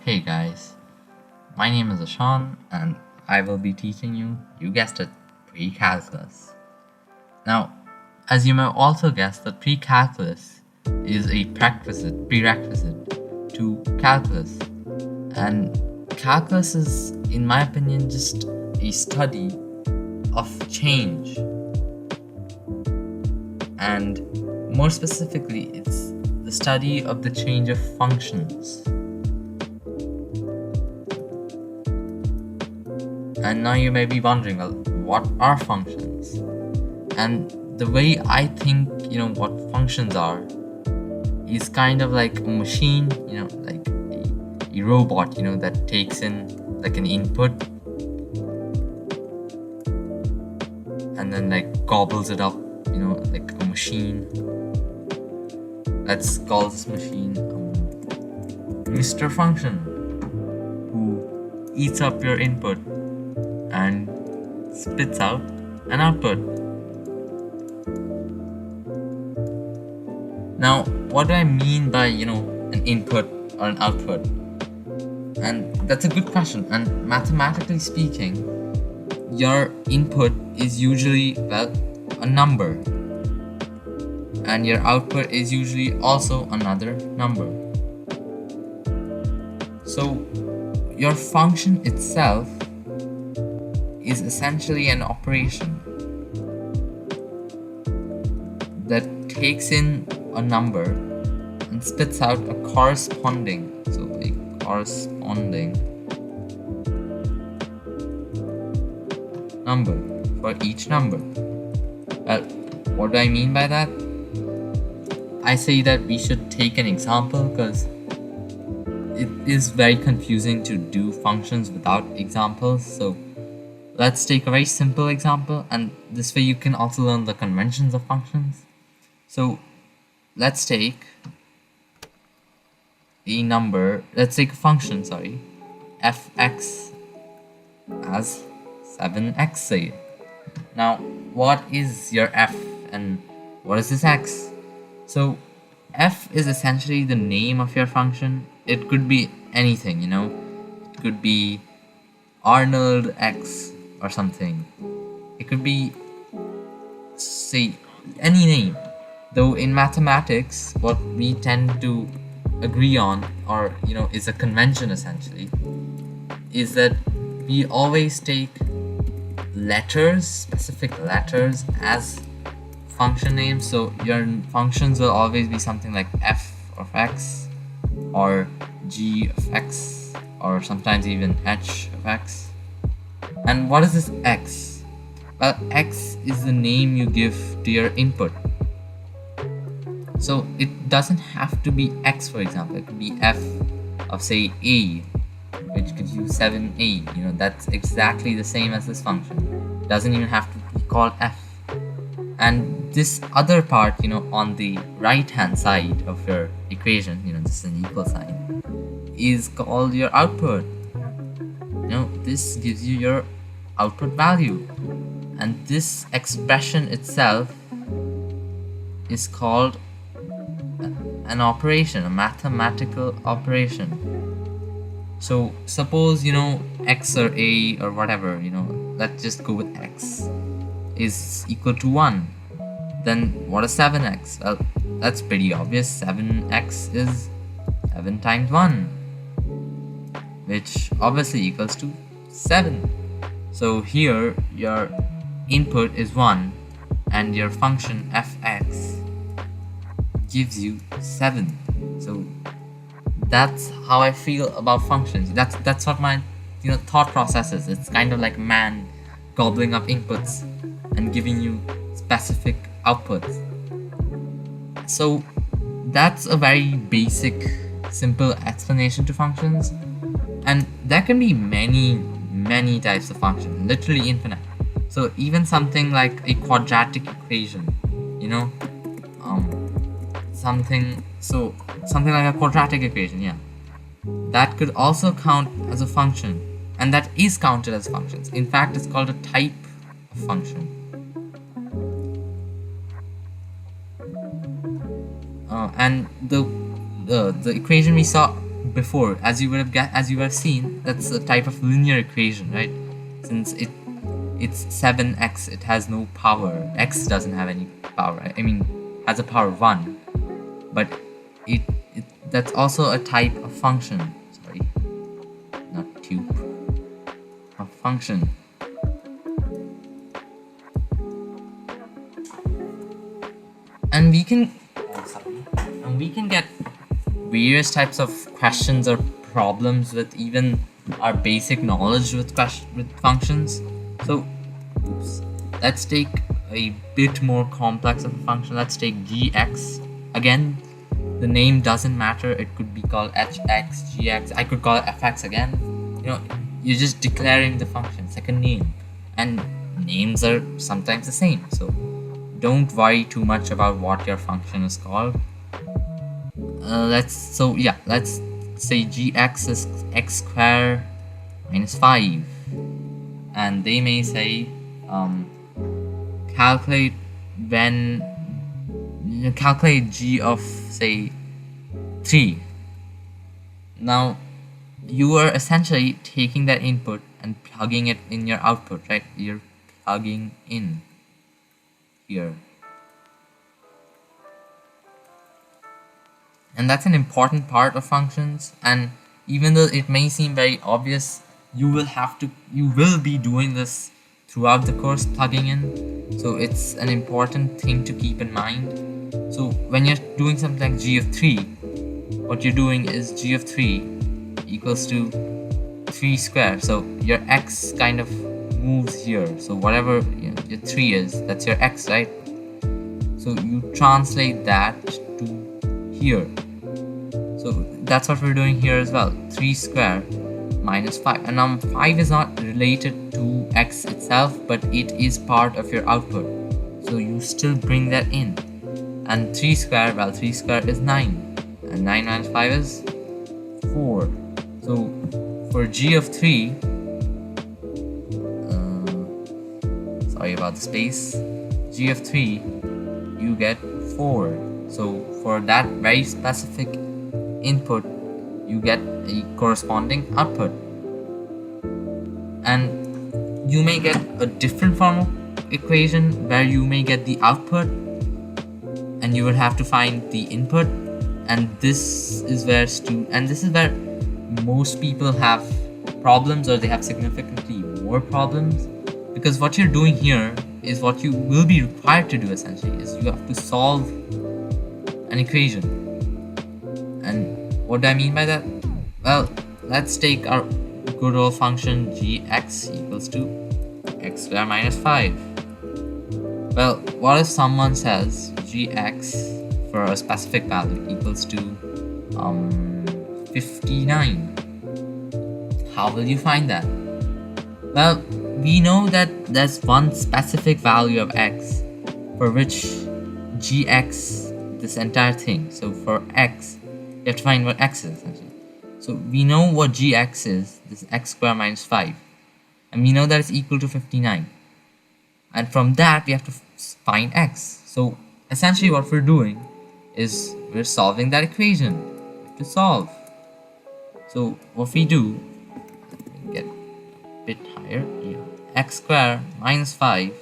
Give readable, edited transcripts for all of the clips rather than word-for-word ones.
Hey guys, my name is Ashan and I will be teaching you guessed it, pre-calculus. Now, as you may also guess that pre-calculus is a prerequisite to calculus. And calculus is, in my opinion, just a study of change. And more specifically, it's the study of the change of functions. And now you may be wondering, well, what are functions? And the way I think, what functions are is kind of like a machine, like a robot, that takes in like an input and then like gobbles it up, like a machine. Let's call this machine Mr. Function, who eats up your input and spits out an output. Now, what do I mean by, an input or an output? And that's a good question. And mathematically speaking, your input is usually, well, a number. And your output is usually also another number. So, your function itself is essentially an operation that takes in a number and spits out a corresponding number for each number. Well, what do I mean by that? I say that we should take an example because it is very confusing to do functions without examples. So let's take a very simple example, and this way you can also learn the conventions of functions. So let's take a function, fx as 7x, say. Now, what is your f and what is this x? So f is essentially the name of your function. It could be anything, it could be Arnold x or something. It could be, say, any name. Though in mathematics, what we tend to agree on, or is a convention essentially, is that we always take specific letters as function names. So your functions will always be something like f of x or g of x or sometimes even h of x. And what is this x? Well, x is the name you give to your input. So it doesn't have to be x, for example. It could be f of, say, a, which gives you 7a. That's exactly the same as this function. It doesn't even have to be called f. And this other part, on the right hand side of your equation, just an equal sign, is called your output. This gives you your output value. And this expression itself is called an operation, a mathematical operation. So suppose, x or a or whatever, let's just go with x is equal to 1. Then what is 7x? Well, that's pretty obvious. 7x is 7 times 1, which obviously equals to 7. So here your input is 1 and your function fx gives you 7. So that's how I feel about functions. That's what my thought process is. It's kind of like man gobbling up inputs and giving you specific outputs. So that's a very basic, simple explanation to functions. And there can be many types of functions, literally infinite. So even something like a quadratic equation, something like a quadratic equation, that could also count as a function, and that is counted as functions. In fact, it's called a type of function. And the equation we saw before, as you have seen, that's a type of linear equation, right? Since it's 7x, it has no power. X doesn't have any power. I mean, has a power 1, but it that's also a type of function. Sorry, not tube. A function. And we can get various types of questions or problems with even our basic knowledge with functions. So let's take a bit more complex of a function. Let's take gx. Again, the name doesn't matter. It could be called hx, gx. I could call it fx again. You're just declaring the function. It's like a name, and names are sometimes the same. So don't worry too much about what your function is called. Let's say gx is x squared minus 5, and they may say calculate g of say 3. Now you are essentially taking that input and plugging it in your output, right? You're plugging in here. And that's an important part of functions, and even though it may seem very obvious, you will be doing this throughout the course, plugging in. So it's an important thing to keep in mind. So when you're doing something like g of 3, what you're doing is g of 3 equals to 3 squared. So your x kind of moves here. So whatever your 3 is, that's your x, right? So you translate that to here. So that's what we're doing here as well. 3 squared minus 5. And now 5 is not related to x itself, but it is part of your output. So you still bring that in. And 3 squared, well, 3 squared is 9. And 9 minus 5 is 4. So for g of 3, sorry about the space, g of 3, you get 4. So for that very specific input, you get a corresponding output. And you may get a different form of equation where you may get the output and you will have to find the input. And this is where most people have problems, or they have significantly more problems, because what you're doing here is what you will be required to do essentially, is you have to solve an equation. And what do I mean by that? Well, let's take our good old function gx equals to x squared minus 5. Well, what if someone says gx for a specific value equals to 59? How will you find that? Well, we know that there's one specific value of x for which gx, this entire thing. So for x, you have to find what x is essentially. So we know what gx is, this x squared minus 5, and we know that it's equal to 59. And from that we have to find x. So essentially what we're doing is we're solving that equation. We have to solve. So what we do, let me get a bit higher. Yeah. X squared minus 5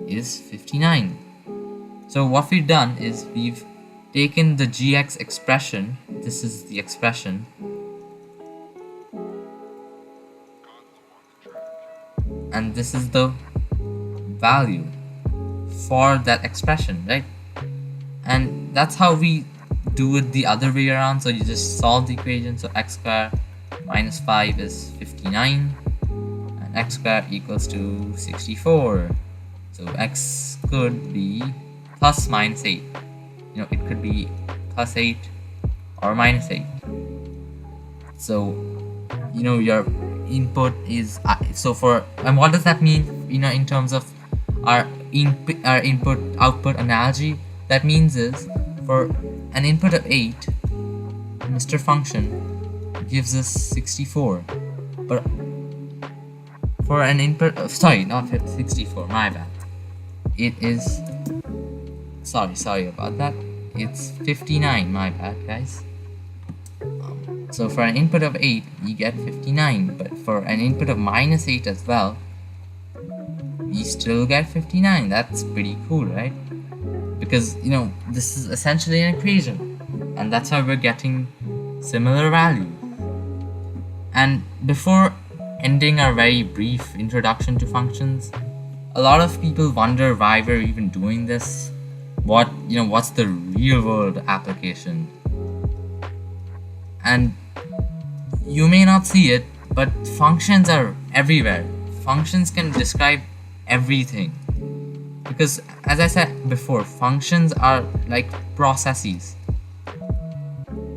is 59. So what we've done is we've taken the gx expression, this is the expression, and this is the value for that expression, right? And that's how we do it the other way around. So you just solve the equation. So x squared minus 5 is 59, and x squared equals to 64. So x could be plus minus 8. It could be plus 8 or minus 8. So your input is and what does that mean in terms of our input output analogy? That means is for an input of 8, Mr. Function gives us 64, but for an input of, sorry, not 64, my bad, it is, sorry about that, it's 59, my bad guys. So for an input of 8, you get 59, but for an input of minus 8 as well, we still get 59. That's pretty cool, right? Because, this is essentially an equation, and that's how we're getting similar values. And before ending our very brief introduction to functions, a lot of people wonder why we're even doing this. What's the real world application? And you may not see it, but functions are everywhere. Functions can describe everything. Because as I said before, functions are like processes.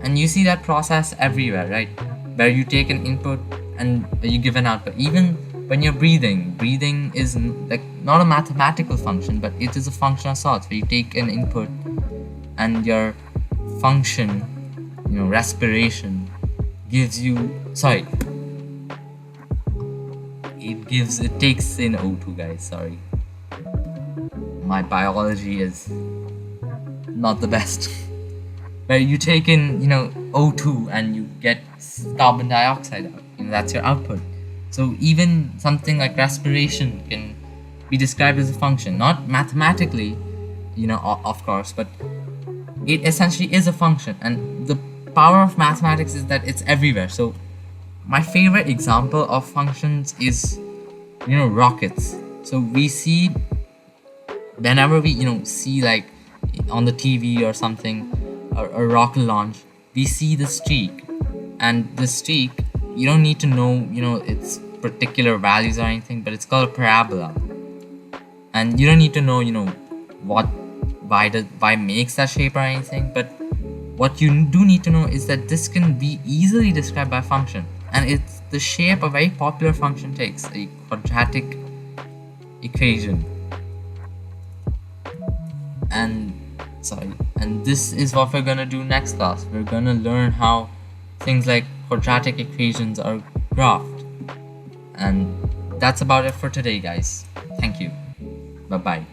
And you see that process everywhere, right? Where you take an input and you give an output. Even when you're breathing is like not a mathematical function, but it is a function of sorts, where you take an input and your function, respiration, gives you it takes in O2, guys. Sorry, my biology is not the best. Where you take in O2 and you get carbon dioxide out, that's your output. So even something like respiration can be described as a function, not mathematically, of course, but it essentially is a function. And the power of mathematics is that it's everywhere. So my favorite example of functions is rockets. So we see, whenever we see like on the TV or something, a rocket launch, we see the streak. And the streak, you don't need to know its particular values or anything, but it's called a parabola. And you don't need to know why makes that shape or anything, but what you do need to know is that this can be easily described by a function, and it's the shape a very popular function takes, a quadratic equation. And this is what we're gonna do next class. We're gonna learn how things like quadratic equations are graphed. And that's about it for today, guys. Thank you. Bye bye.